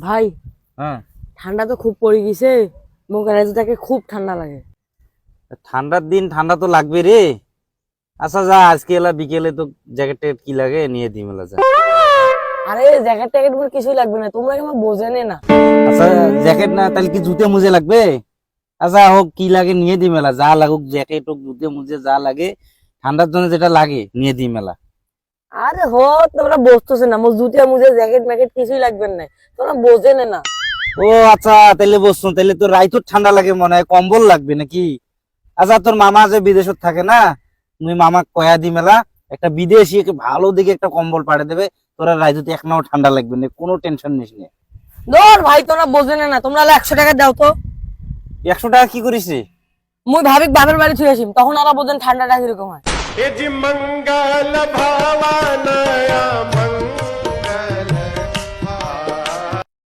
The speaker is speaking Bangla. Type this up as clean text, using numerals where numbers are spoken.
ভাই হ্যাঁ, ঠান্ডা তো খুব পড়ে গেছে, মোকারাজিটাকে খুব ঠান্ডা লাগে। ঠান্ডার দিন ঠান্ডা তো লাগবে রে। আচ্ছা যা, আজকে এলা বিকেলে তো জ্যাকেট ট্যাকেট কি লাগে নিয়ে দিই মেলা যা। আরে জ্যাকেট ট্যাকেট বলে কিছুই লাগবে না, তোমরা কেমন বোঝেনে না। আচ্ছা জ্যাকেট না তাহলে কি জুতে মুজে লাগবে? আচ্ছা হোক, কি লাগে নিয়ে দিই মেলা, যা লাগুক জ্যাকেট হোক জুতে মুজে যা লাগে ঠান্ডার জন্য যেটা লাগে নিয়ে দিই মেলা। আরে তোমরা বুঝতেছে না, মোর জুতে মুজে জ্যাকেট ম্যাকেট কিছুই লাগবে না, তোমরা বোঝেনে না। ও আচ্ছা, তাহলে বসছো, তাহলে তোর রাইতো ঠান্ডা লাগে মনে হয়, কম্বল লাগবে নাকি? আচ্ছা তোর মামা যে বিদেশত থাকে না, তুই মামা কয়া দি মেলা একটা বিদেশি ভালো দেখে একটা কম্বল পাঠিয়ে দেবে, তোরা রাইতো এক নাও ঠান্ডা লাগবে না, কোনো টেনশন নিস না। ধর ভাই তোমরা বোঝেনে না, তোমরা 100 টাকা দাও তো। 100 টাকা কি করিস রে? মুই ভাবিক বাপের বাড়ি ছুঁয়ে আসিম, তখন ওরা বোঝেন ঠান্ডাটা কিরকম হয়। এ জি মঙ্গল ভাবানা